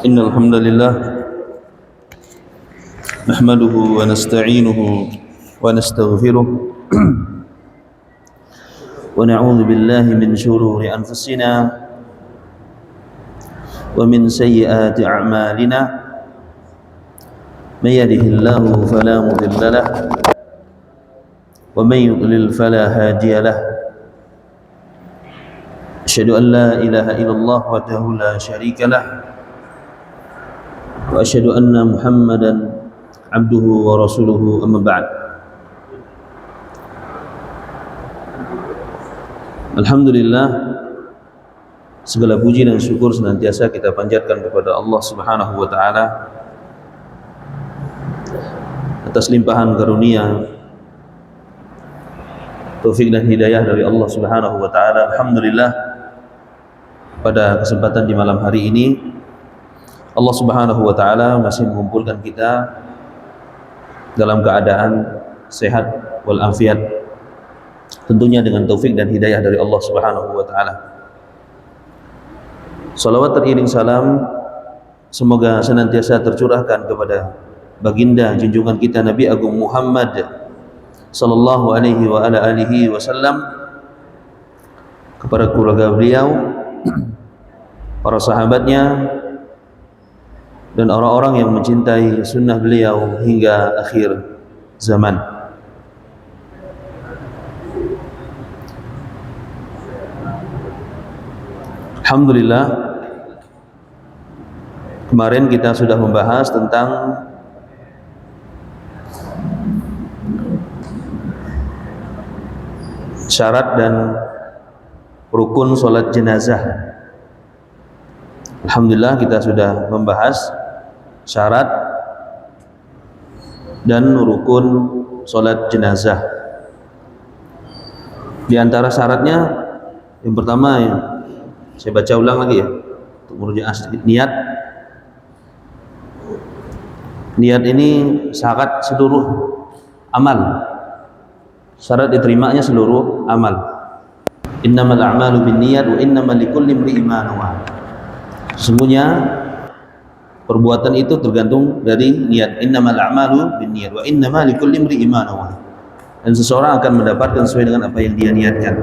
إن الحمد لله نحمده ونستعينه ونستغفره ونعوذ بالله من شرور أنفسنا ومن سيئات أعمالنا من يهده الله فلا مضل له ومن يضلل فلا هادي له أشهد أن لا إله إلا الله وحده لا شريك له وأشهد أن محمدا عبده ورسوله أما بعد. Alhamdulillah, segala puji dan syukur senantiasa kita panjatkan kepada Allah Subhanahu wa taala atas limpahan karunia, taufik dan hidayah dari Allah Subhanahu wa taala. Alhamdulillah, pada kesempatan di malam hari ini Allah Subhanahu wa taala masih mengumpulkan kita dalam keadaan sehat walafiat, tentunya dengan taufik dan hidayah dari Allah Subhanahu wa taala. Salawat teriring salam semoga senantiasa tercurahkan kepada baginda junjungan kita Nabi Agung Muhammad sallallahu alaihi wa ala alihi wasallam, kepada keluarga beliau, para sahabatnya, dan orang-orang yang mencintai sunnah beliau hingga akhir zaman. Alhamdulillah, kemarin kita sudah membahas tentang syarat dan rukun sholat jenazah. Alhamdulillah, kita sudah membahas syarat dan rukun sholat jenazah. Di antara syaratnya, yang pertama, saya baca ulang lagi ya, untuk merujuk sedikit. Niat ini syarat seluruh amal, syarat diterimanya seluruh amal. Innamal a'malu binniyat wa innamal likulli imri'in ma nawa. Sesungguhnya perbuatan itu tergantung dari niat. Innamal a'malu binniyat wa innamal likulli imri'in ma nawa. Dan seseorang akan mendapatkan sesuai dengan apa yang dia niatkan.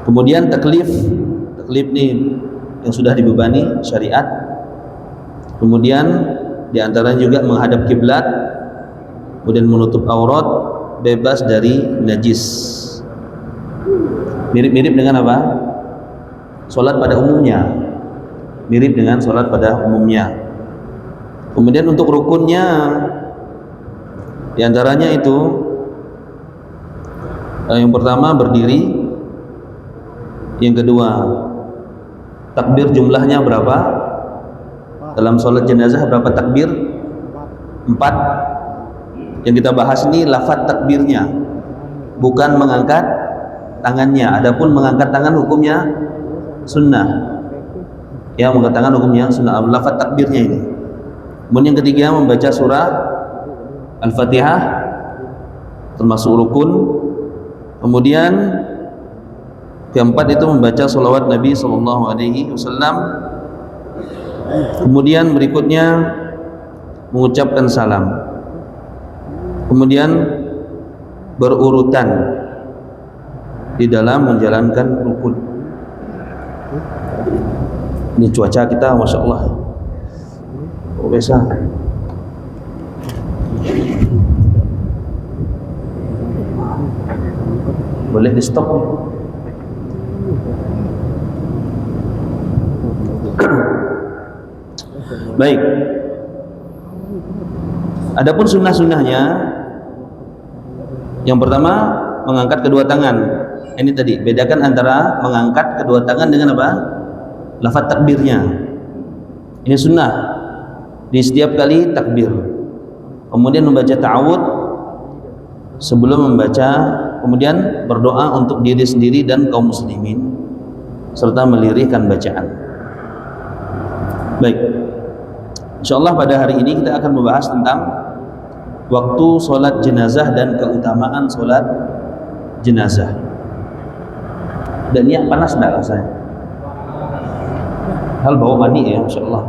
Kemudian taklif ini yang sudah dibebani syariat. Kemudian di antaranya juga menghadap kiblat, kemudian menutup aurat, bebas dari najis. Mirip-mirip dengan apa? Salat pada umumnya. Mirip dengan salat pada umumnya. Kemudian untuk rukunnya, di antaranya itu yang pertama berdiri, yang kedua takbir, jumlahnya berapa? Dalam sholat jenazah berapa takbir? 4. Yang kita bahas ini lafaz takbirnya, bukan mengangkat tangannya. Adapun mengangkat tangan hukumnya sunnah. Ya, mengangkat tangan hukumnya sunnah. Lafaz takbirnya ini. Kemudian yang ketiga membaca surah Al-Fatihah, termasuk rukun. Kemudian keempat itu membaca sholawat Nabi sallallahu alaihi wasallam. Kemudian berikutnya mengucapkan salam. Kemudian berurutan di dalam menjalankan rukun. Ini cuaca kita, masya Allah, biasa. Boleh di stop. Baik. Adapun sunnah-sunnahnya, yang pertama mengangkat kedua tangan. Ini tadi bedakan antara mengangkat kedua tangan dengan apa? Lafaz takbirnya. Ini sunnah di setiap kali takbir. Kemudian membaca ta'awud sebelum membaca, kemudian berdoa untuk diri sendiri dan kaum muslimin serta melirihkan bacaan. Baik. InsyaAllah pada hari ini kita akan membahas tentang waktu sholat jenazah dan keutamaan sholat jenazah. Dan ini panas enggak rasanya? Hal bau mani ya, Masya Allah.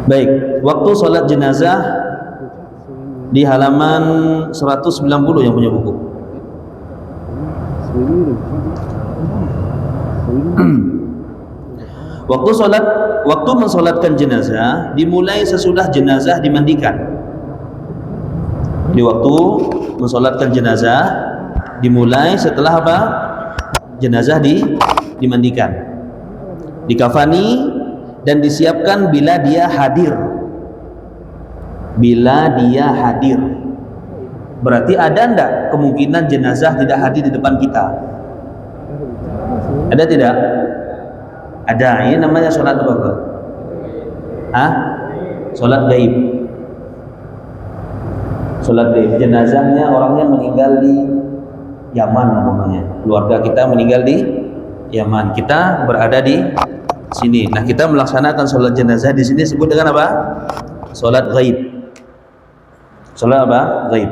Baik, waktu sholat jenazah di halaman 190 yang punya buku. Waktu mensolatkan jenazah dimulai sesudah jenazah dimandikan. Di waktu mensolatkan jenazah dimulai setelah apa? Jenazah dimandikan, dikafani dan disiapkan bila dia hadir. Bila dia hadir, berarti ada enggak kemungkinan jenazah tidak hadir di depan kita? Ada tidak? Ada. Ini namanya sholat apa? Sholat gaib. Sholat gaib. Jenazahnya orangnya meninggal di Yaman umpamanya. Keluarga kita meninggal di Yaman. Kita berada di sini. Nah, kita melaksanakan sholat jenazah di sini disebut dengan apa? Sholat gaib. Sholat apa? Gaib.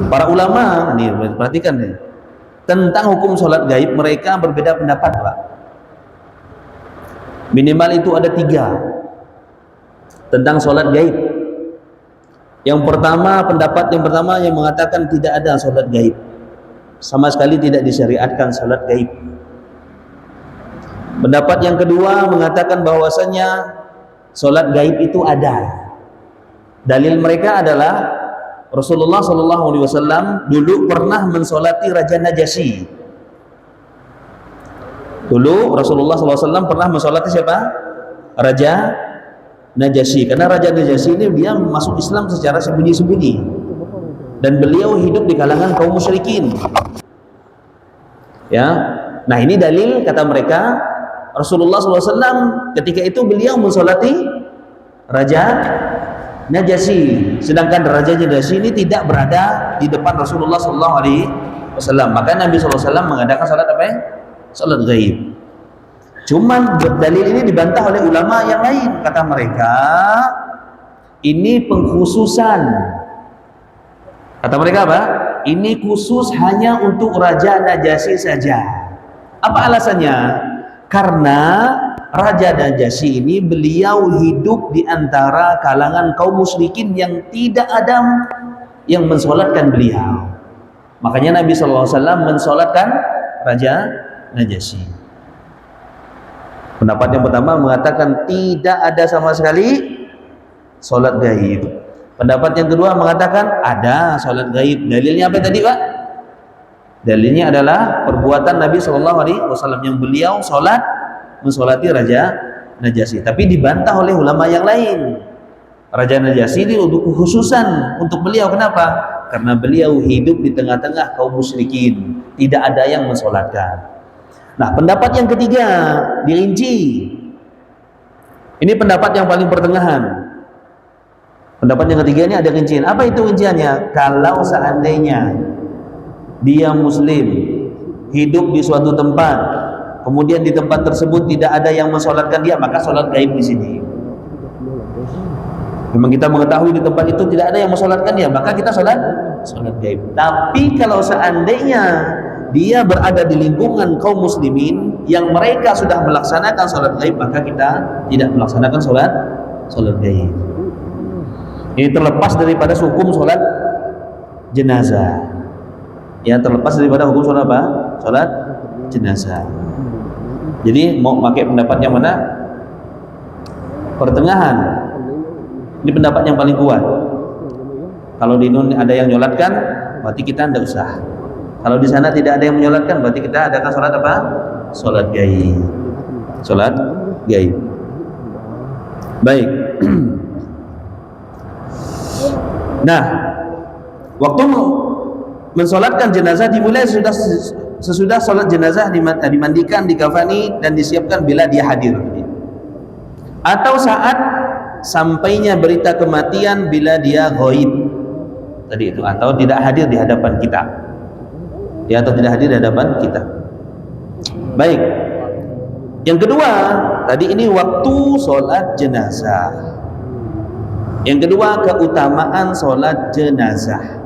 Para ulama, nih perhatikan nih, tentang hukum sholat gaib mereka berbeda pendapat, Pak. Minimal itu ada 3 tentang sholat gaib. Pendapat yang pertama yang mengatakan tidak ada sholat gaib, sama sekali tidak disyariatkan sholat gaib. Pendapat yang kedua mengatakan bahwasanya sholat gaib itu ada. Dalil mereka adalah Rasulullah SAW dulu pernah mensolati Raja Najasyi. Dulu Rasulullah SAW pernah mensolati siapa? Raja Najasyi. Karena Raja Najasyi ini dia masuk Islam secara sembunyi-sembunyi, dan beliau hidup di kalangan kaum musyrikin. Ya, nah ini dalil kata mereka. Rasulullah SAW ketika itu beliau mensolati Raja Najasyi, sedangkan Raja Najasyi ini tidak berada di depan Rasulullah SAW. Maka Nabi SAW mengadakan salat apa ya? Salat gaib. Cuman dalil ini dibantah oleh ulama yang lain. Kata mereka, ini pengkhususan. Kata mereka apa? Ini khusus hanya untuk Raja Najasyi saja. Apa alasannya? Karena Raja Najasyi ini beliau hidup di antara kalangan kaum musyrikin yang tidak ada yang mensolatkan beliau. Makanya Nabi SAW mensolatkan Raja Najasyi. Pendapat yang pertama mengatakan tidak ada sama sekali solat gaib. Pendapat yang kedua mengatakan ada solat gaib. Dalilnya apa tadi, Pak? Dalilnya adalah perbuatan Nabi SAW yang beliau mensolati Raja Najasyi. Tapi dibantah oleh ulama yang lain. Raja Najasyi ini untuk kekhususan untuk beliau. Kenapa? Karena beliau hidup di tengah-tengah kaum musyrikin, tidak ada yang mensolatkan. Nah, pendapat yang ketiga dirinci. Ini pendapat yang paling pertengahan. Pendapat yang ketiga ini ada rincian. Apa itu rinciannya? Kalau seandainya dia muslim, hidup di suatu tempat, kemudian di tempat tersebut tidak ada yang mensolatkan dia, maka solat gaib di sini. Memang kita mengetahui di tempat itu tidak ada yang mensolatkan dia, maka kita solat gaib. Tapi kalau seandainya dia berada di lingkungan kaum muslimin yang mereka sudah melaksanakan solat gaib, maka kita tidak melaksanakan solat gaib. Ini terlepas daripada hukum solat jenazah. Ya, terlepas daripada hukum solat apa? Solat jenazah. Jadi mau pakai pendapat yang mana? Pertengahan. Ini pendapat yang paling kuat. Kalau di nun ada yang nyolatkan, berarti kita tidak usah. Kalau di sana tidak ada yang menyolatkan, berarti kita adakan solat apa? Solat gaib. Solat gaib. Baik. Nah, waktu mensolatkan jenazah dimulai sesudah solat jenazah dimandikan, dikafani dan disiapkan bila dia hadir. Atau saat sampainya berita kematian bila dia ghaib. Tadi itu, atau tidak hadir di hadapan kita. Ya, atau tidak hadir di hadapan kita. Baik. Yang kedua, tadi ini waktu solat jenazah. Yang kedua, keutamaan solat jenazah.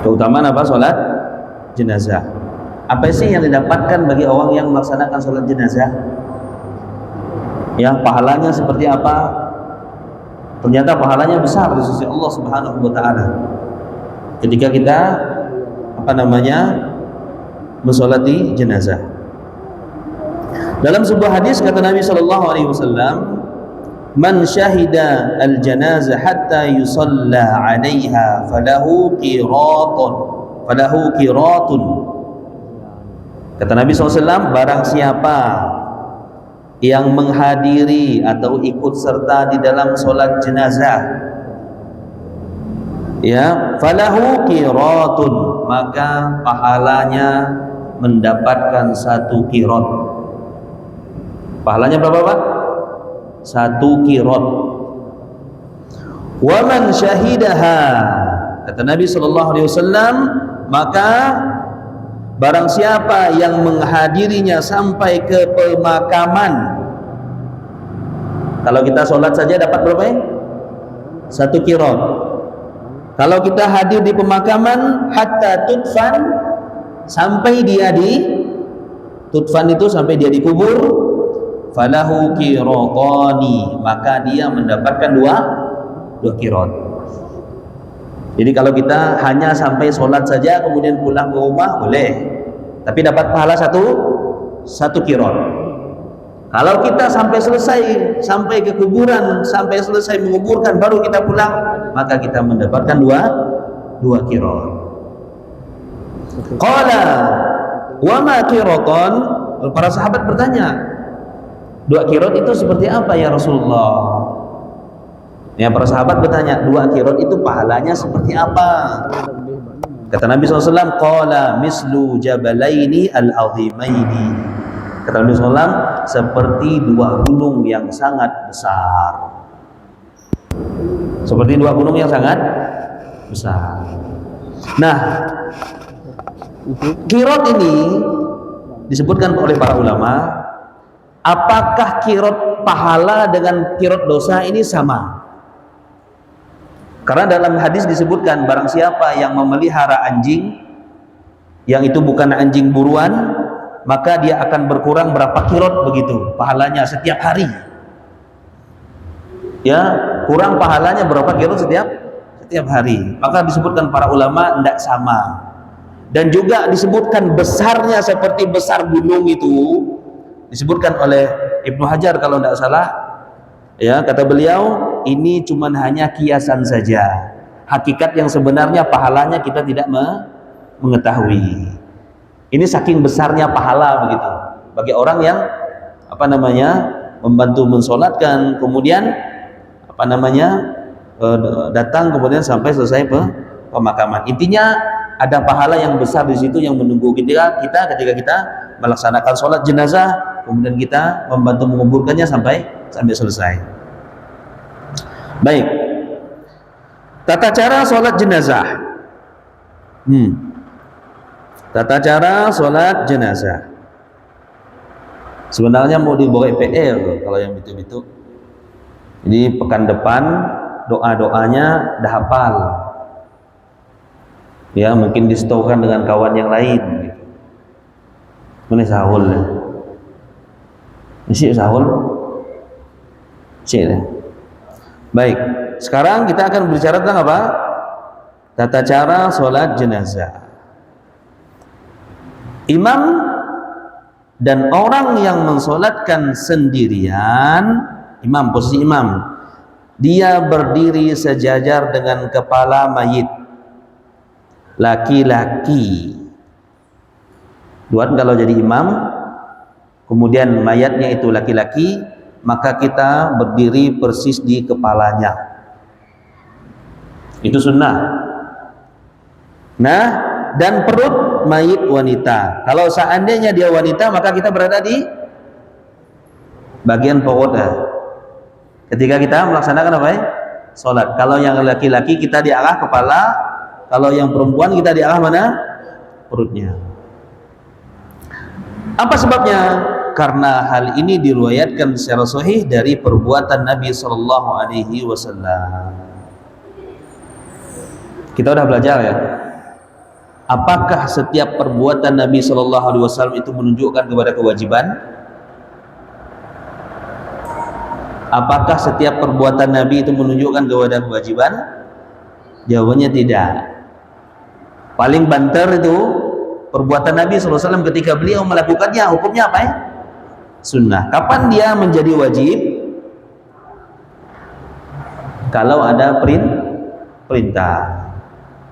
Keutamaan apa solat jenazah? Apa sih yang didapatkan bagi orang yang melaksanakan solat jenazah? Ya, pahalanya seperti apa? Ternyata pahalanya besar di sisi Allah Subhanahu wa taala. Ketika kita mensolati jenazah. Dalam sebuah hadis kata Nabi sallallahu alaihi wasallam, "Man syahida al-janazah hatta yusalla 'alaiha falahu qiratun." Falahu qiratun. Kata Nabi SAW, barang siapa yang menghadiri atau ikut serta di dalam solat jenazah, ya, falahu qiratun, maka pahalanya mendapatkan 1 qirat. Pahalanya berapa, Pak? 1 qirat. Wa man syahidaha, kata Nabi sallallahu alaihi wasallam, maka barang siapa yang menghadirinya sampai ke pemakaman. Kalau kita sholat saja dapat berapa ya? 1 qirat. Kalau kita hadir di pemakaman, hatta tudfan, sampai dia tudfan itu sampai dia dikubur, falahu qiratani, maka dia mendapatkan dua qirat. Jadi kalau kita hanya sampai sholat saja kemudian pulang ke rumah boleh, tapi dapat pahala satu qirat. Kalau kita sampai ke kuburan, sampai selesai menguburkan baru kita pulang, maka kita mendapatkan dua qirat. Qala wa ma qiratan? Para sahabat bertanya, 2 qirat itu seperti apa ya Rasulullah? Ya, para sahabat bertanya, 2 qirat itu pahalanya seperti apa? Kata Nabi SAW, qala mislu jabalaini al-azimaini. Kata Nabi SAW, seperti 2 gunung yang sangat besar. Seperti 2 gunung yang sangat besar. Nah, qirat ini disebutkan oleh para ulama, apakah qirat pahala dengan qirat dosa ini sama? Karena dalam hadis disebutkan, barang siapa yang memelihara anjing yang itu bukan anjing buruan, maka dia akan berkurang berapa qirat begitu pahalanya setiap hari. Ya, kurang pahalanya berapa qirat setiap hari. Maka disebutkan para ulama tidak sama. Dan juga disebutkan besarnya seperti besar gunung itu, disebutkan oleh Ibnu Hajar kalau tidak salah. Ya, kata beliau, ini cuman hanya kiasan saja. Hakikat yang sebenarnya pahalanya kita tidak mengetahui. Ini saking besarnya pahala begitu bagi orang yang membantu mensolatkan, kemudian datang kemudian sampai selesai pemakaman. Intinya ada pahala yang besar di situ yang menunggu ketika kita melaksanakan sholat jenazah, kemudian kita membantu menguburkannya sampai selesai. Baik, tata cara sholat jenazah. Tata cara sholat jenazah. Sebenarnya mau dibawa PR kalau yang itu. Jadi pekan depan doa-doanya dah hafal. Ya, mungkin disetorkan dengan kawan yang lain. Mana sahul? Isi sahul? Cik. Baik, sekarang kita akan berbicara tentang apa? Tata cara sholat jenazah. Imam dan orang yang mensolatkan sendirian, posisi imam, dia berdiri sejajar dengan kepala mayit laki-laki. Kalau jadi imam kemudian mayatnya itu laki-laki, maka kita berdiri persis di kepalanya. Itu sunnah. Nah, dan perut mayit wanita. Kalau seandainya dia wanita, maka kita berada di bagian perutnya. Ketika kita melaksanakan sholat. Kalau yang laki-laki kita di arah kepala, kalau yang perempuan kita di arah mana? Perutnya. Apa sebabnya? Karena hal ini diriwayatkan secara sahih dari perbuatan Nabi sallallahu alaihi wasallam. Kita udah belajar ya. Apakah setiap perbuatan Nabi sallallahu alaihi wasallam itu menunjukkan kepada kewajiban? Apakah setiap perbuatan Nabi itu menunjukkan kepada kewajiban? Jawabannya tidak. Paling banter itu perbuatan Nabi SAW ketika beliau melakukannya, hukumnya apa ya? Sunnah. Kapan dia menjadi wajib? Kalau ada perintah.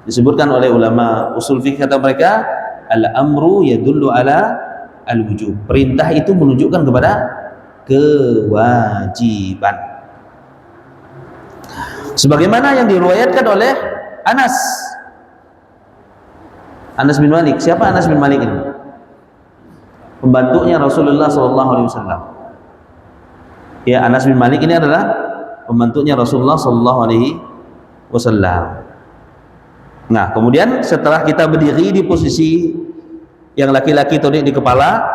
Disebutkan oleh ulama usul fikih, kata mereka, al-amru yadullu ala al-wujub. Perintah itu menunjukkan kepada kewajiban. Sebagaimana yang diriwayatkan oleh Anas bin Malik. Siapa Anas bin Malik ini? Pembantunya Rasulullah SAW. Ya, Anas bin Malik ini adalah pembantunya Rasulullah SAW. Nah, kemudian setelah kita berdiri di posisi yang laki-laki itu di kepala,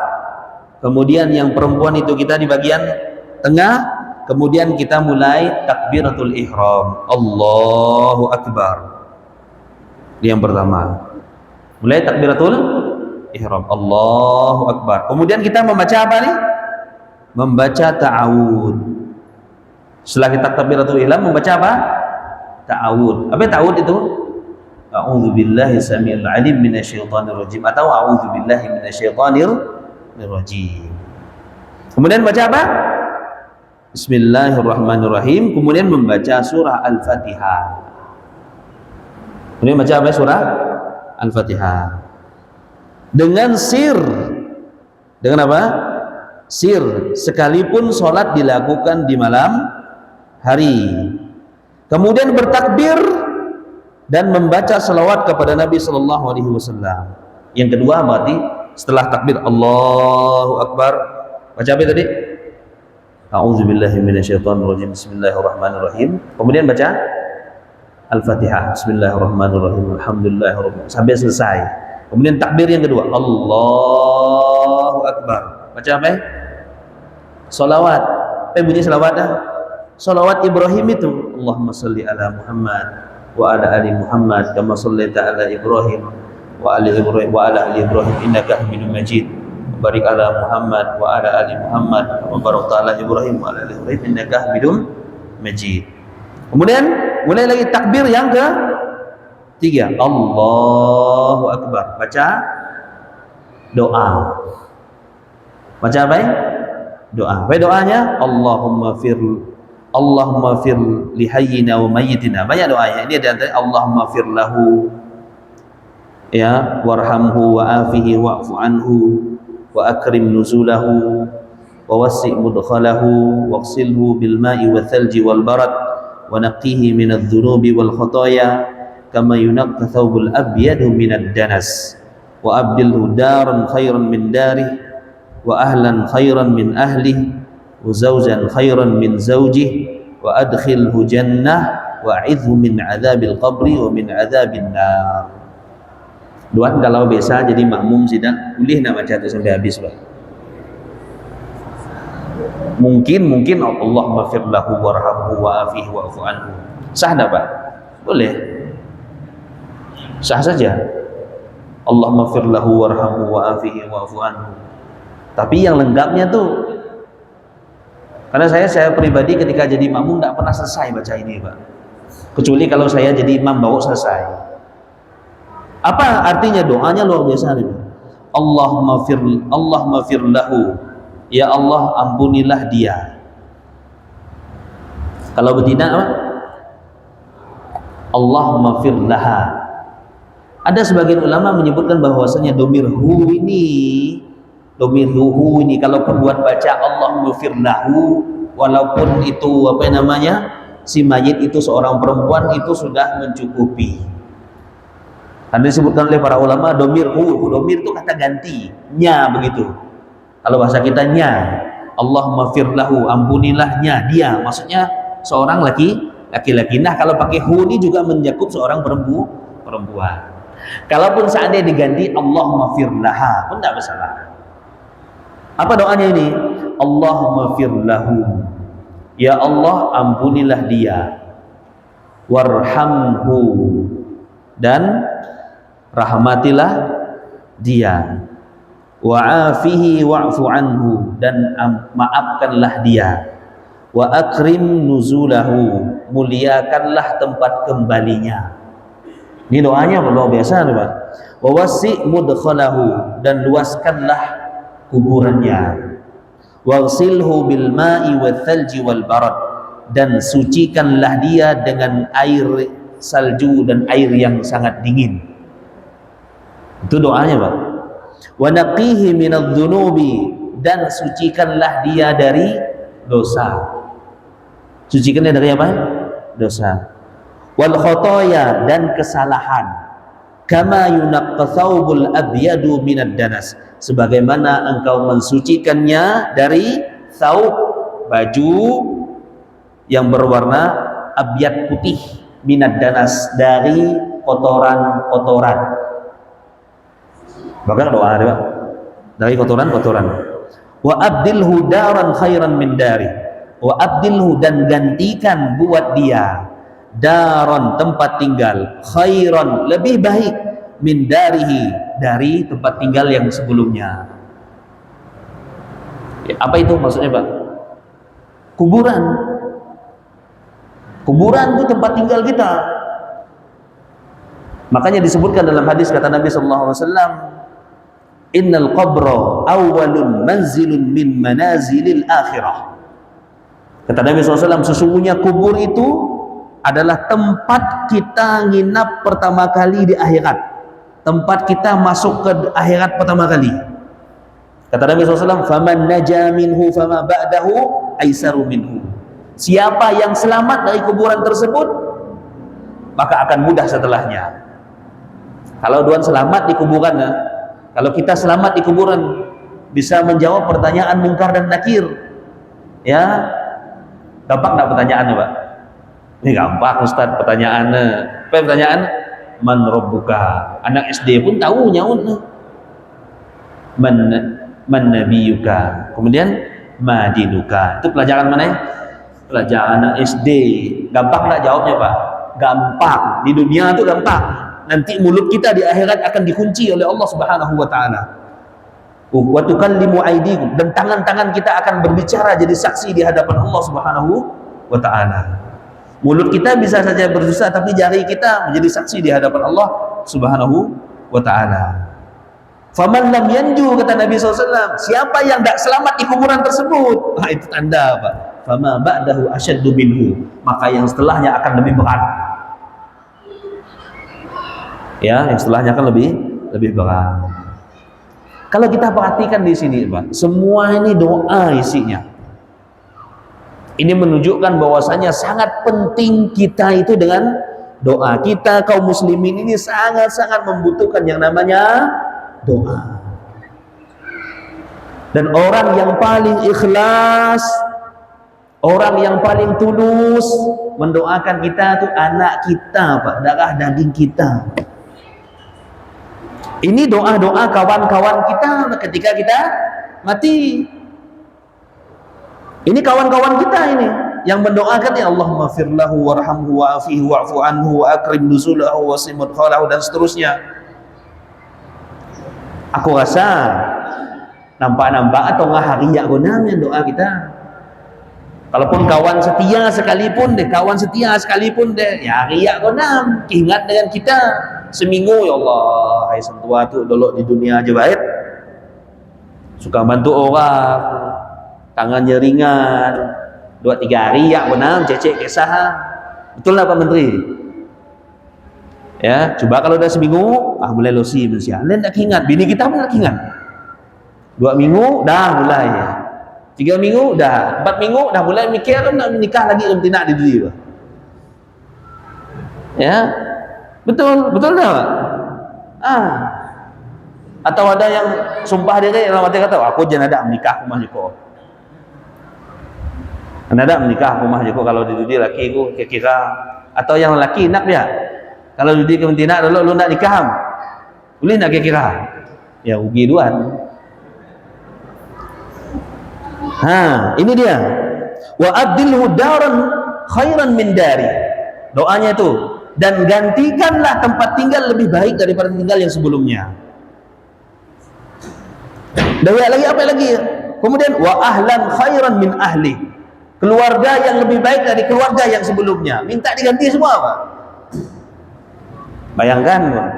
kemudian yang perempuan itu kita di bagian tengah, kemudian kita mulai takbiratul ihram, Allahu Akbar. Ini yang pertama. Mulai takbiratul ihram, Allahu Akbar. Kemudian kita membaca apa nih? Membaca ta'awud. Setelah kita takbiratul ihram, membaca apa? Ta'awud. Apa ta'awud itu? A'udzubillahi samiil alim minasyaitonir rajim, atau a'udzubillahi minasyaitonir rajim. Kemudian baca apa? Bismillahirrahmanirrahim. Kemudian membaca surah Al-Fatihah. Kemudian baca apa? Surah Al-Fatihah. Dengan sir. Dengan apa? Sir. Sekalipun sholat dilakukan di malam hari. Kemudian bertakbir dan membaca salawat kepada Nabi Sallallahu Alaihi Wasallam. Yang kedua berarti setelah takbir Allahu Akbar, baca apa tadi? A'udzubillahi minasyaitonirrajim, bismillahirrahmanirrahim. Kemudian baca Al-Fatihah, bismillahirrahmanirrahim, alhamdulillahirabbil alamin, sampai selesai. Kemudian takbir yang kedua, Allahu Akbar. Baca apa? Salawat. Apa bunyi salawat? Salawat Ibrahim itu, Allahumma shalli ala Muhammad wa ala ali Muhammad kama shallaita ala Ibrahim wa ala ali Ibrahim innaka Hamidum Majid. Barik ala Muhammad wa ala ali Muhammad wa barakta ala Ibrahim wa ala ali Ibrahim innaka Hamidum Majid. Kemudian mulai lagi takbir yang ketiga, Allahu Akbar. Baca doa. Baca apa ya? Doa. Apa doanya? Allahumma fir li hayyina wa mayyitina. Banyak doanya. Ini ada antara Allahumma fir lahu, ya, warhamhu wa afihi wa'fu anhu wa akrim nuzulahu wa wasi' mudkhalahu waghsilhu bil ma'i wal thalji wal barad wa naqqihi minadh dhunubi wal khataaya kama yunqqa thawbul abyadu minad danas wa abdilhu daran khairan min darih wa ahlan khairan min ahlihi wa zawjan khairan min zawjihi wa adkhilhu jannah wa a'idhu min adzabil qabri wa min adzabin nar. Duaan kalau biasa jadi makmum sidang boleh nak baca itu sampai habis, Pak. Mungkin Allah maghfir lahu warhamhu wa afihi wa'fu anhu. Sah tak, Pak? Boleh. Sah saja. Allah maghfir lahu warhamhu wa afihi wa'fu anhu. Tapi yang lengkapnya tuh, karena saya pribadi ketika jadi makmum tidak pernah selesai baca ini, Pak. Kecuali kalau saya jadi imam bawa selesai. Apa artinya doanya? Luar biasa nih. Allahumma fir lahu. Ya Allah, ampunilah dia. Kalau betina apa? Allahumma fir laha. Ada sebagian ulama menyebutkan bahwasanya domir hu ini kalau perbuat baca Allahumma fir lahu, walaupun itu apa namanya, si mayit itu seorang perempuan, itu sudah mencukupi. Karena disebutkan oleh para ulama domir domir itu kata gantinya begitu. Kalau bahasa kita nya, Allahumma fir lahu, ampunilahnya dia, maksudnya seorang laki-laki. Nah, kalau pakai hu ini juga mencakup seorang perempuan. Kalaupun seandainya diganti Allahumma fir laha pun tidak masalah. Apa doanya ini? Allahumma fir lahu. Ya Allah, ampunilah dia. Warhamhu, dan rahmatilah dia. Wa'afihi wa'fu anhu, dan maafkanlah dia. wa akrim nuzulahu, muliakanlah tempat kembalinya. Ini doanya luar biasa, Pak. Wa wasi' mudkhalahu, dan luaskanlah kuburannya. Waghsilhu bil ma'i wal thalji wal barad, dan sucikanlah dia dengan air salju dan air yang sangat dingin. Itu doanya, Pak. Wa naqihi minadh-dhunubi, dan sucikanlah dia dari dosa. Sucikannya dari apa? Dosa. Wal khotoya, dan kesalahan. Kama yunaqqa thawbul abyadu minad danas, sebagaimana engkau mensucikannya dari thawb, baju yang berwarna abyad, putih, minad danas, dari kotoran-kotoran. Bahkan doa ada, Pak, dari kotoran-kotoran. Wa abdilhu daran khairan min dari, wa abdilhu, dan gantikan buat dia daron, tempat tinggal, khairan, lebih baik, min darihi, dari tempat tinggal yang sebelumnya. Ya, apa itu maksudnya, Pak? Kuburan. Kuburan itu tempat tinggal kita. Makanya disebutkan dalam hadis, kata Nabi SAW, innal qabra awwalun manzilun min manazilil akhirah. Kata Nabi SAW, sesungguhnya kubur itu adalah tempat kita nginap pertama kali di akhirat, tempat kita masuk ke akhirat pertama kali. Kata Nabi SAW, faman naja minhu fama ba'dahu aisaru minhu. Siapa yang selamat dari kuburan tersebut, maka akan mudah setelahnya. Kalau Tuhan selamat di kuburan, kalau kita selamat di kuburan, bisa menjawab pertanyaan mungkar dan nakir. Ya, gampang nggak pertanyaannya, Pak? Ini gampang, Ustaz, pertanyaannya. Apa pertanyaan? Man rabbuka. Anak SD pun tahu nyautnya. Man nabiyuka. Kemudian madinuka. Itu pelajaran mana? Pelajaran anak SD. Gampang nggak jawabnya, Pak? Gampang. Di dunia itu gampang. Nanti mulut kita di akhirat akan dikunci oleh Allah Subhanahu wa taala. Wa tukallimu aydikum, dan tangan-tangan kita akan berbicara jadi saksi di hadapan Allah Subhanahu wa taala. Mulut kita bisa saja berdosa, tapi jari kita menjadi saksi di hadapan Allah Subhanahu wa ta'ala. Faman lam yanju, kata Nabi SAW, siapa yang tidak selamat di kuburan tersebut, nah, itu tanda apa? Fama ba'dahu asyaddu minhu, maka yang setelahnya akan lebih berat. Ya, yang setelahnya akan lebih berat. Kalau kita perhatikan di sini, Pak, semua ini doa isinya. Ini menunjukkan bahwasanya sangat penting kita itu dengan doa. Kita kaum muslimin ini sangat-sangat membutuhkan yang namanya doa. Dan orang yang paling ikhlas, orang yang paling tulus mendoakan kita itu anak kita, Pak, darah daging kita. Ini doa-doa kawan-kawan kita ketika kita mati. Ini kawan-kawan kita ini yang mendoakan, ya Allahumma firlahu warhamhu wa'afihi wa'fu anhu wa akrim nuzulahu wa simud khalahu, dan seterusnya. Aku rasa nampak-nampak atau ngahariya gunanya doa kita. Kalaupun kawan setia sekalipun deh, ya riya gunam, ingat dengan kita seminggu, ya Allah, hai sentua tu dolok di dunia aja baik. Suka bantu orang, tangannya ringan, 2-3 hari ya benar cecek kisah. Betul lah Pak Menteri? Ya, coba kalau udah seminggu, mulai losi manusia. Lain tak ingat, bini kita pun tak ingat. 2 minggu dah mulai. 3 minggu dah, 4 minggu dah mulai mikir kan nak menikah lagi atau tidak di dunia. Ya, betul dah Pak? Atau ada yang sumpah diri dalam hati kata, aku jangan ada menikah rumah jiko. Ada menikah rumah jiko kalau di dunia laki ku kira-kira, atau yang laki nak dia. Kalau di kementina dulu lu nak nikah, boleh nak kira-kira. Ya rugi duan. Ini dia. Wa abdilhu daran khairan min dari. Doanya itu, dan gantikanlah tempat tinggal lebih baik daripada tinggal yang sebelumnya. Dan lagi apa lagi? Kemudian wa ahlan khairan min ahli. keluarga yang lebih baik dari keluarga yang sebelumnya, minta diganti semua, Pak. Bayangkan, Pak.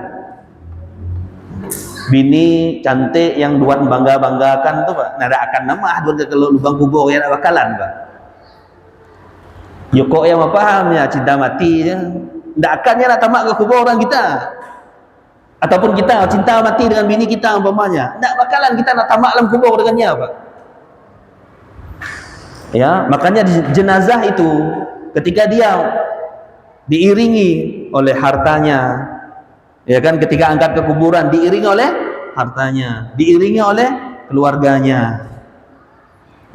Bini cantik yang Tuan bangga-banggakan tuh, Pak. Nada akan nama Tuan kalau lubang kubur ya nak bakalan, Pak. Yoko yang apa pahamnya cinta mati je. Ndak akannya nak tamak ke kubur orang kita. Ataupun kita cinta mati dengan bini kita umpamanya. Ndak bakalan kita nak tamak dalam kubur dengannya, Pak. Ya, makanya jenazah itu ketika dia diiringi oleh hartanya, ya kan, ketika angkat ke kuburan diiringi oleh hartanya, diiringi oleh keluarganya,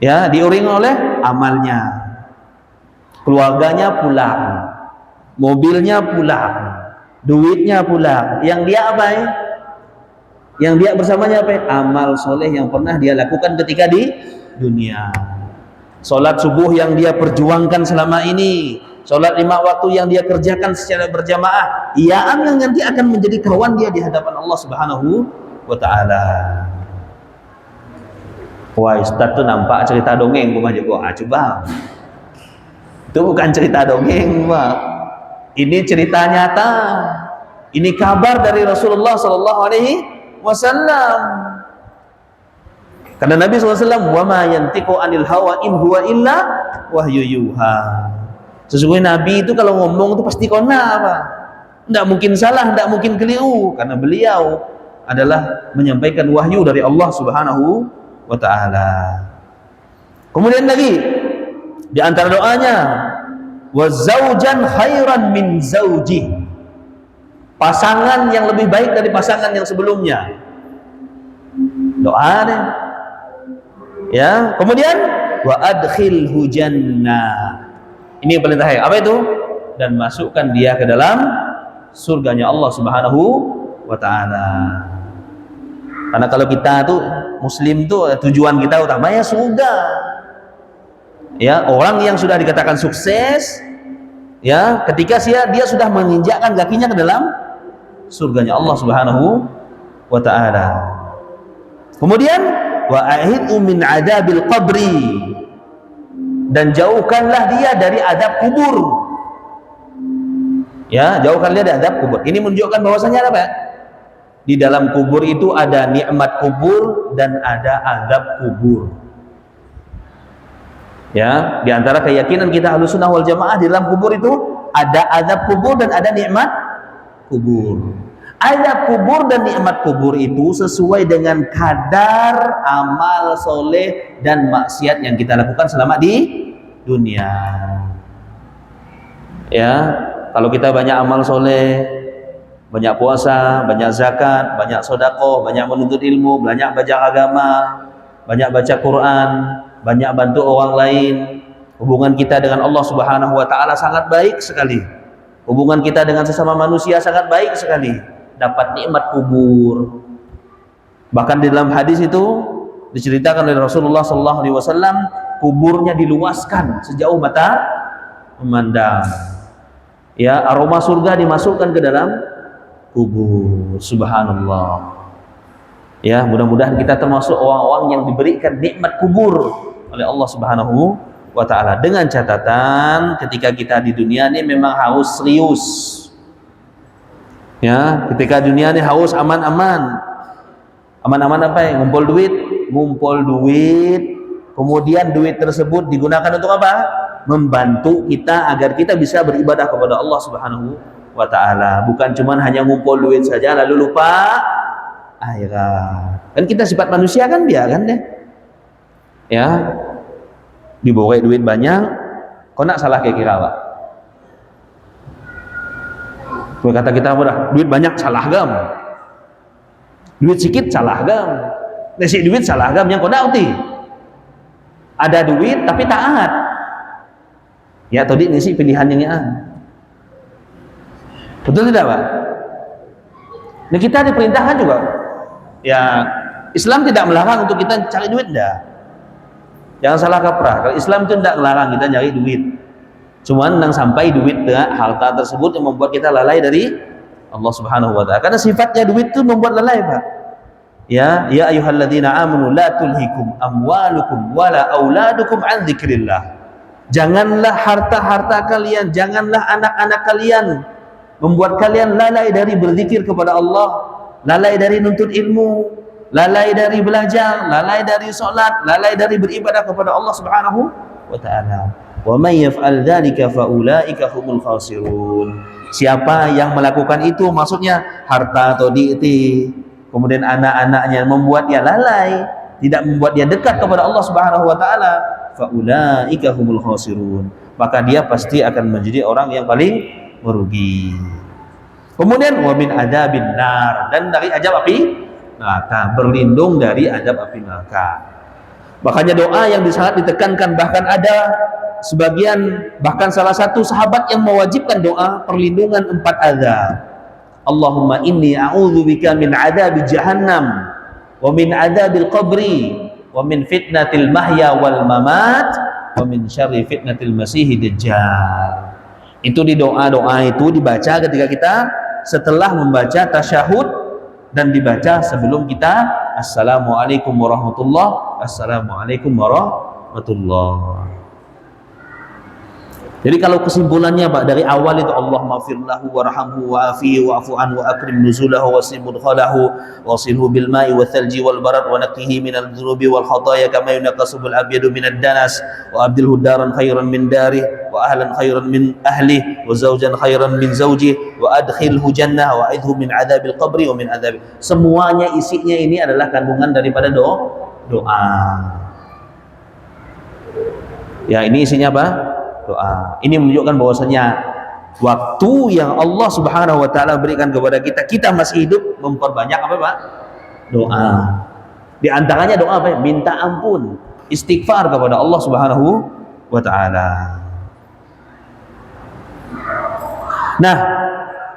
ya, diiringi oleh amalnya, keluarganya pulang, mobilnya pulang, duitnya pulang, yang dia apa ya? Yang dia bersamanya apa ya? Amal soleh yang pernah dia lakukan ketika di dunia. Solat subuh yang dia perjuangkan selama ini, solat 5 waktu yang dia kerjakan secara berjamaah, ia yang nanti akan menjadi kawan dia di hadapan Allah Subhanahu wa ta'ala. Wah, Ustaz tuh nampak cerita dongeng rumah juga. Coba, itu bukan cerita dongeng, Pak. Ini cerita nyata. Ini kabar dari Rasulullah sallallahu alaihi wasallam. Karena Nabi SAW, wa ma yantiqu anil hawa in huwa illa wahyu yuha. Sesungguhnya Nabi itu kalau ngomong itu pasti kona, Pak. Tidak mungkin salah, tidak mungkin keliru, karena beliau adalah menyampaikan wahyu dari Allah Subhanahu wa ta'ala. Kemudian lagi di antara doanya, wa zaujan khairan min zauji, pasangan yang lebih baik dari pasangan yang sebelumnya. Doa deh. Ya, kemudian wa adkhilhu jannah. Ini yang paling terakhir. Apa itu? Dan masukkan dia ke dalam surganya Allah Subhanahu wa ta'ala. Karena kalau kita tuh muslim tuh tujuan kita utamanya surga. Ya, orang yang sudah dikatakan sukses, ya, ketika dia sudah menginjakkan kakinya ke dalam surganya Allah Subhanahu wa ta'ala. Kemudian wa a'idhu min adabil qabri, dan jauhkanlah dia dari adab kubur. Ya, jauhkan dia dari adab kubur. Ini menunjukkan bahwasanya apa? Di dalam kubur itu ada nikmat kubur dan ada azab kubur. Ya, di antara keyakinan kita Ahlussunnah wal Jamaah, di dalam kubur itu ada azab kubur dan ada nikmat kubur. Azab kubur dan nikmat kubur itu sesuai dengan kadar amal soleh dan maksiat yang kita lakukan selama di dunia. Ya, kalau kita banyak amal soleh, banyak puasa, banyak zakat, banyak sedekah, banyak menuntut ilmu, banyak baca agama, banyak baca Quran, banyak bantu orang lain, hubungan kita dengan Allah Subhanahu wa ta'ala sangat baik sekali. Hubungan kita dengan sesama manusia sangat baik sekali. Dapat nikmat kubur. Bahkan di dalam hadis itu diceritakan oleh Rasulullah sallallahu alaihi wasallam, kuburnya diluaskan sejauh mata memandang. Ya, aroma surga dimasukkan ke dalam kubur. Subhanallah. Ya, mudah-mudahan kita termasuk orang-orang yang diberikan nikmat kubur oleh Allah Subhanahu wa ta'ala, dengan catatan ketika kita di dunia ini memang harus serius. Ya, ketika dunia ini harus aman-aman. Aman-aman apa ya? Ngumpul duit, kemudian duit tersebut digunakan untuk apa? Membantu kita agar kita bisa beribadah kepada Allah Subhanahu wa ta'ala. Bukan cuman hanya ngumpul duit saja lalu lupa akhirat. Kan kita sifat manusia kan dia kan deh. Ya. Diborek duit banyak, kau nak salah kira-kira, Pak? Kata kita mudah, duit banyak salah gam, duit sedikit salah gam, nasi duit salah gam, yang kau nauti ada duit tapi taat, ya tadi nasi pilihan yang betul tidak, Pak? Nah, kita diperintahkan juga, ya Islam tidak melarang untuk kita cari duit, enggak. Jangan salah kaprah. Kalau Islam itu tidak melarang kita nyari duit. Cuman yang sampai duit harta tersebut yang membuat kita lalai dari Allah Subhanahu wa ta'ala. Karena sifatnya duit itu membuat lalai, Pak. Ya ayyuhalladzina amanu la tulhikum amwalukum wala auladukum an dzikrillah. Janganlah harta-harta kalian, janganlah anak-anak kalian membuat kalian lalai dari berzikir kepada Allah, lalai dari nuntut ilmu, lalai dari belajar, lalai dari solat, lalai dari beribadah kepada Allah Subhanahu wa taala. Wa may yaf'al dzalika fa ulaika humul khasirun. Siapa yang melakukan itu, maksudnya harta atau diiti, kemudian anak-anaknya, membuat dia lalai, tidak membuat dia dekat kepada Allah Subhanahu wa taala, fa ulaika humul khasirun, maka dia pasti akan menjadi orang yang paling merugi. Kemudian wa min adzabin nar, dan dari azab api neraka, berlindung dari azab api neraka. Makanya doa yang sangat ditekankan, bahkan ada sebagian, bahkan salah satu sahabat yang mewajibkan doa perlindungan 4 azab. Allahumma inni a'udzubika min adzabi jahannam wa min adzabil qabri wa min fitnatil mahya wal mamat wa min syarri fitnatil masihid dajjal. Itu di doa-doa itu dibaca ketika kita setelah membaca tasyahud, dan dibaca sebelum kita assalamualaikum warahmatullah, assalamualaikum warahmatullah. Jadi kalau kesimpulannya Pak, dari awal itu Allahumma firlahu warhamhu wa'afihi wa'fu anhu wa akrim nuzulahu wa sim mudkhalahu wa silhu bil ma'i wa thalji wal barad wa naqqihi minal dhunubi wal khataaya kama yunqasu bil abyadu minad danas wa abdilhu daran khairan min darih wa ahlan khairan min ahlihi wa zawjan khairan min zawjihi wa adkhilhu jannah wa a'idhu min adzabil qabri wa min adzabil. Semuanya isinya ini adalah kandungan daripada doa. Ya, ini isinya apa? Doa. Ini menunjukkan bahwasanya waktu yang Allah Subhanahu wa taala berikan kepada kita, kita masih hidup, memperbanyak apa Pak? Doa. Di antaranya doa apa? Minta ampun, istighfar kepada Allah Subhanahu wa taala. Nah,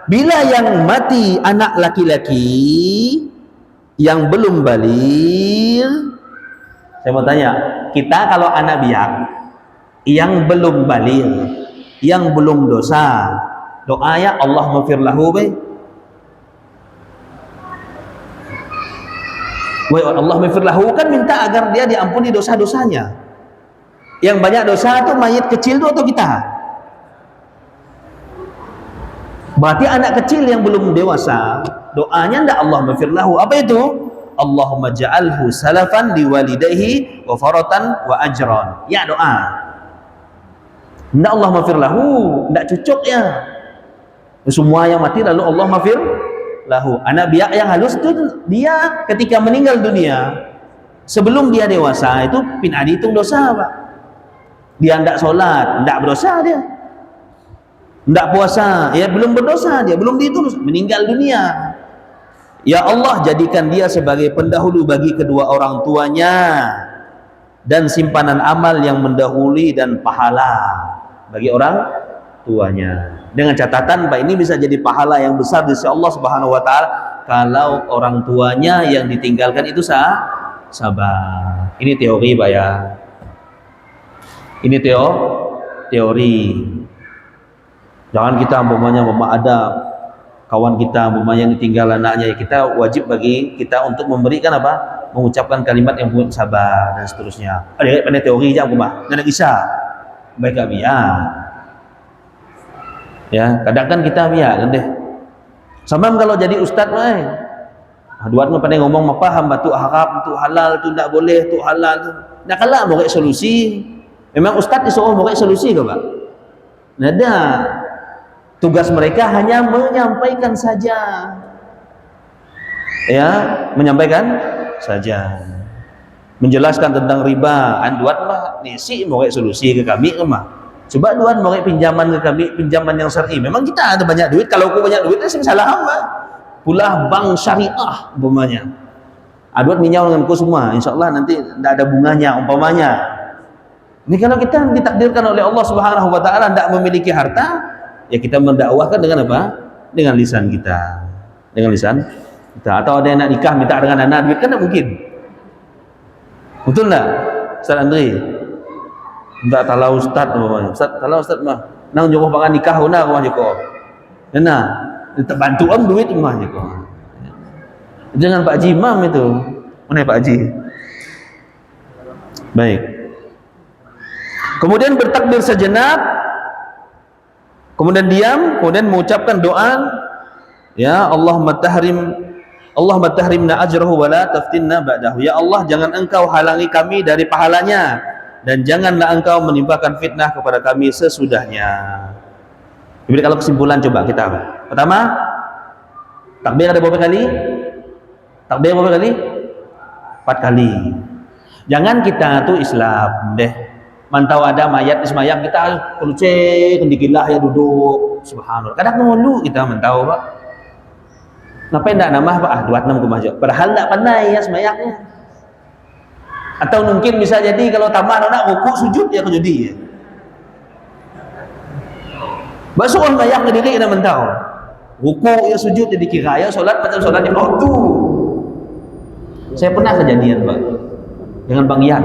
bila yang mati anak laki-laki yang belum baligh, saya mau tanya, kita kalau anak biak yang belum baligh, yang belum dosa, doanya Allah maghfir lahu be. Wa Allah maghfir lahu kan minta agar dia diampuni dosa-dosanya. Yang banyak dosa itu mayit kecil itu atau kita? Berarti anak kecil yang belum dewasa, doanya ndak Allah maghfir lahu. Apa itu? Allahumma ja'alhu salafan liwalidayhi wa faratan wa ajran. Ya, doa. Ndak Allah maghfir lahu, ndak cocok ya. Semua yang mati lalu Allah maghfir lahu. Anak biak yang halus itu dia ketika meninggal dunia, sebelum dia dewasa itu pin dihitung dosa Pak. Dia ndak sholat, ndak berdosa dia. Ndak puasa, ya belum berdosa dia, belum dihitung meninggal dunia. Ya Allah, jadikan dia sebagai pendahulu bagi kedua orang tuanya dan simpanan amal yang mendahului dan pahala bagi orang tuanya. Dengan catatan Pak, ini bisa jadi pahala yang besar di sisi Allah Subhanahu wa taala kalau orang tuanya yang ditinggalkan itu sabar. Ini teori Pak ya. Ini teori. Jangan kita umpamanya ada kawan kita umpamanya ditinggal anaknya, ya kita wajib bagi kita untuk memberikan apa? Mengucapkan kalimat yang buat sabar dan seterusnya. Ada pandai teori aja umpama. Ndak bisa. Baik biar. Ya, kadang kan kita biar kan deh. Sama kalau jadi ustaz mah. Duat mah pandai ngomong mah paham batu haram tu halal tu ndak boleh tu halal tu. Ndak kalah mau solusi. Memang ustaz disuruh mau solusi ke Pak? Nada. Tugas mereka hanya menyampaikan saja. Ya, menyampaikan saja. Menjelaskan tentang riba. Anduat mah nisi mau solusi ke kami mah. Coba duan mau pinjaman ke kami, pinjaman yang syar'i. Memang kita ada banyak duit, kalau aku banyak duit sing salah apa? Pula bank syariah umpamanya. Aduat minyau dengan ku semua, insyaallah nanti tidak ada bunganya umpamanya. Ini kalau kita ditakdirkan oleh Allah Subhanahu wa taala tidak memiliki harta, ya kita mendakwahkan dengan apa? Dengan lisan kita. Dengan lisan kita. Atau ada yang nak nikah minta dengan anak duit kan tidak mungkin. Betul tak Ustaz Andri? Tak tahu Ustaz umpamanya. Ustaz tahu Ustaz mah nang jokoh pangan nikah una rumah jokoh. Nah, bantu om duit rumah jokoh. Jangan Pak Haji Imam itu. Mana Pak Haji? Baik. kemudian bertakbir sejenak, kemudian diam, kemudian mengucapkan doa, ya Allahumma tahrimna ajrahu wa la taftinna ba'dahu. Ya Allah, jangan engkau halangi kami dari pahalanya, dan janganlah engkau menimpakan fitnah kepada kami sesudahnya. Jadi kalau kesimpulan coba kita. Pertama, takbir ada berapa kali? Takbir berapa kali? 4 kali. Jangan kita tuh Islam deh. Mantau ada mayat semayang kita kelucek kendikilah ya duduk. Subhanallah. Kadang ngeluh kita mantau Pak. Kenapa enggak nama Pak? 26 kumajak. Padahal enggak pandai ya semayangnya. Atau mungkin bisa jadi kalau tambah anak rukuk sujud ya kejudi ya. Masuk orang bayang ke diri kita mentau. Rukuk ya sujud jadi kira ya solat macam solat di waktu. Saya pernah kejadian Pak dengan Bang Ian,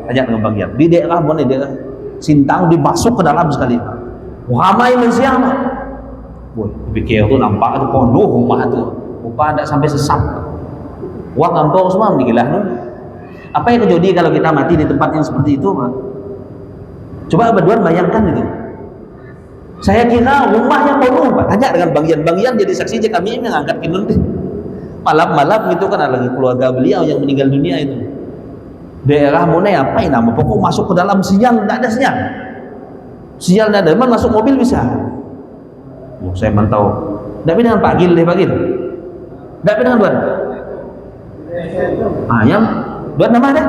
ajak dengan Bang Ian di daerah mana daerah Sintang, dimasuk ke dalam sekali Pak. Ramai manusia Pak. Woi, pikir tu nampak tu penuh rumah tu. Rupa tak sampai sesap. Wah kampung semua digilah tu. Apa yang terjadi kalau kita mati di tempat yang seperti itu Pak? Coba berdua bayangkan itu. Saya kira rumahnya penuh Pak. Tanya dengan Bang Ian. Bang Ian jadi saksi je, kami yang angkat kinun deh. Malam-malam itu kan ada lagi keluarga beliau yang meninggal dunia itu. Daerah mana apa ini nama? Pokok masuk ke dalam siang, tidak ada siang. Siang tidak ada, mana masuk mobil bisa. Oh, saya mantau. Tidak dengan pagil deh pagil. Tidak dengan Tuan. Yang Tuan nama ada?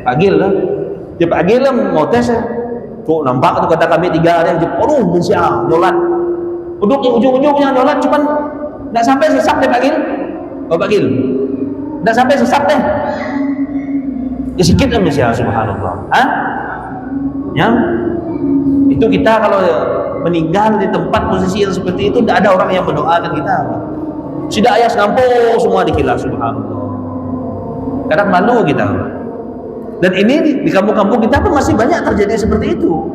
Pagil lah. Dia pagil lah mau tes ya. Tuh nampak tu kata kami 3 hari je penuh manusia nyolat. Duduk di ujung-ujungnya nyolat cuman tak sampai sesap deh pagil. Oh pagil. Tak sampai sesap deh. Ya sikit lah manusia subhanallah. Ya. Itu kita kalau meninggal di tempat posisi yang seperti itu tidak ada orang yang mendoakan kita. Sudah ayah sekampung semua dikilas subhanallah. Kadang malu kita. Dan ini di kampung-kampung kita pun masih banyak terjadi seperti itu.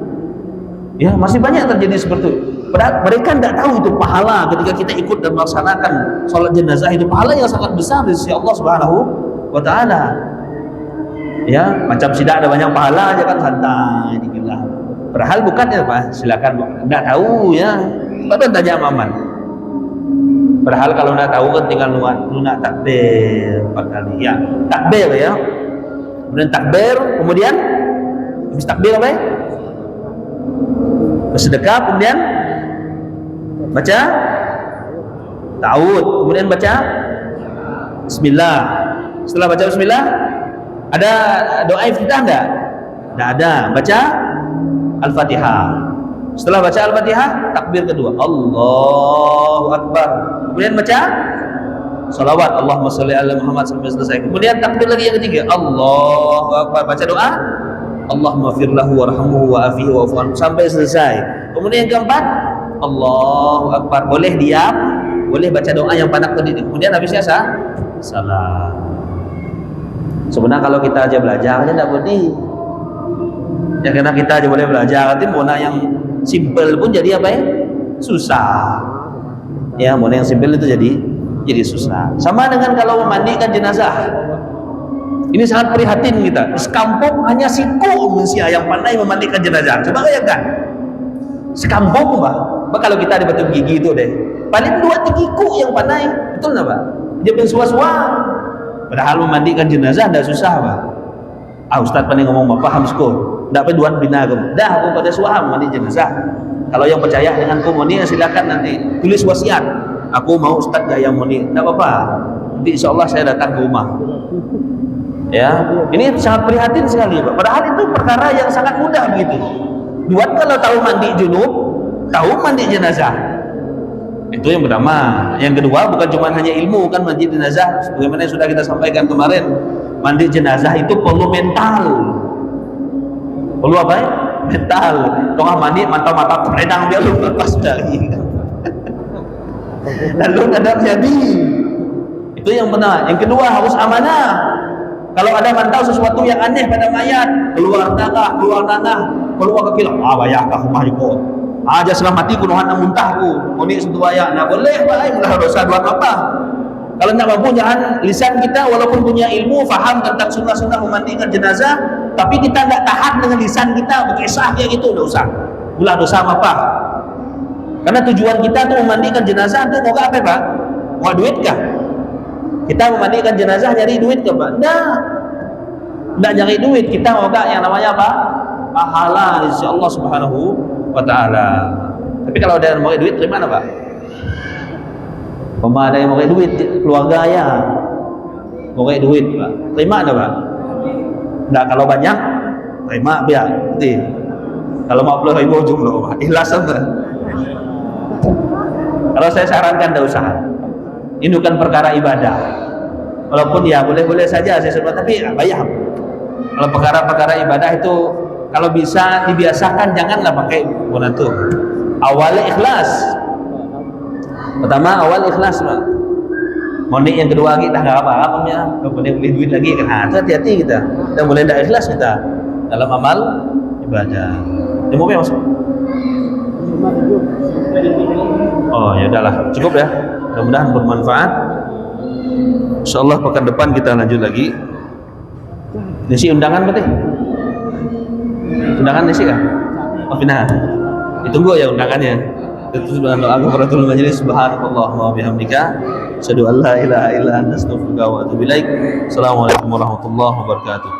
Ya, masih banyak terjadi seperti itu. Padahal mereka tidak tahu itu pahala ketika kita ikut dan melaksanakan sholat jenazah, itu pahala yang sangat besar di sisi Allah Subhanahu wa taala. Ya, macam tidak ada banyak pahala aja kan santai dikira. Padahal bukan ya Pak, silakan tidak tahu ya. Badan tanya Maman. Padahal kalau tidak tahu kan tinggal lunak takbir 4 kali ya. Takbir ya. Kemudian takbir, kemudian habis takbir apa ya? Bersedekah, kemudian baca ta'awud, kemudian baca bismillah. Setelah baca bismillah ada doa iftitah enggak? Enggak ada. Baca Al-Fatihah. Setelah baca Al-Fatihah, takbir kedua, Allahu Akbar. Kemudian baca salawat, Allahumma sholli ala Muhammad sampai selesai. Kemudian takbir lagi yang ketiga, Allahu Akbar. Baca doa, Allahumma firlahu warhamhu wa'afihi wa'fu anhu sampai selesai. Kemudian yang keempat, Allahu Akbar. Boleh diam, boleh baca doa yang panak tadi. Kemudian habisnya salam. Sebenarnya kalau kita aja belajar aja tidak boleh. Ya karena kita aja boleh belajar, nanti mau yang simple pun jadi apa ya? Susah. Ya, mau yang simple itu jadi susah. Sama dengan kalau memandikan jenazah. Ini sangat prihatin kita. Di sekampung hanya siku manusia yang pandai memandikan jenazah. Coba bayangkan. Sekampung Pak. Kalau kita di Batu Gigi itu deh, paling 2-3 ku yang pandai. Betul enggak Pak? Dia bersuah-suah. Padahal memandikan jenazah tidak susah Pak. Ustaz pandai ngomong apa paham skor. Tidak apa duan bina kamu. Dah aku pada suam mandi jenazah. Kalau yang percaya dengan komuni silakan nanti tulis wasiat. Aku mau Ustaz yang muni. Tidak apa-apa. Nanti insya Allah saya datang ke rumah. Ya, ini sangat prihatin sekali Pak. Padahal itu perkara yang sangat mudah begitu. Buat kalau tahu mandi junub, tahu mandi jenazah. Itu yang pertama. Yang kedua, bukan cuma hanya ilmu kan mandi jenazah. Bagaimana yang sudah kita sampaikan kemarin, mandi jenazah itu perlu mental. Perlu apa ya? Mental. Kalau mandi mantap-mantap redang biar lu lepas dari. Lalu ada jadi. Itu yang pertama. Yang kedua harus amanah. Kalau ada mantau sesuatu yang aneh pada mayat, keluar tanah, keluar ke kilau, bayakah rumah itu. Aja setelah mati kunuhan muntahku. Ini sentuh ayah. Nah boleh Pak, mudah dosa buat apa? Kalau tidak mampu, jangan lisan kita walaupun punya ilmu, faham tentang sunnah-sunnah memandikan jenazah, tapi kita nggak tahan dengan lisan kita berkisah kayak gitu, nggak usah. Ulah dosa apa? Karena tujuan kita tuh memandikan jenazah itu mau apa, Pak? Mau duit kah? Kita memandikan jenazah nyari duit kah, Pak? Nggak nyari duit. Kita mau yang namanya apa? Pahala insya Allah Subhanahu wa Ta'ala. Tapi kalau ada yang mau duit, terima mana, Pak? Pemah ada yang mau duit, keluarga ya mau duit, Pak, terima ada, Pak? Nggak, kalau banyak terima biar nanti. Kalau 50.000 jumlah, Pak, ikhlas apa? Kalau saya sarankan tidak usah. Ini bukan perkara ibadah. Walaupun ya boleh-boleh saja saya sebut, tapi bayar. Kalau perkara-perkara ibadah itu kalau bisa dibiasakan, janganlah pakai bonatur. Awalnya ikhlas. Pertama awal ikhlas, Pak. Monik yang kedua kita nggak apa-apa ya. Kemudian beli duit lagi kan, hati-hati kita. Dan boleh tidak ikhlas kita dalam amal ibadah. Mau apa masuk? Oh ya udahlah, cukup ya. Mudah-mudahan bermanfaat. Insyaallah pekan depan kita lanjut lagi. Nisi undangan berarti? Undangan nisi kah? Oh final. Ditunggu ya undangannya. Itu dengan doa kafaratul majelis. Subhanallah wa bihamdika, asyhadu an la ilaha illa anta, astaghfiruka wa atubu ilaik. Assalamualaikum warahmatullahi wabarakatuh.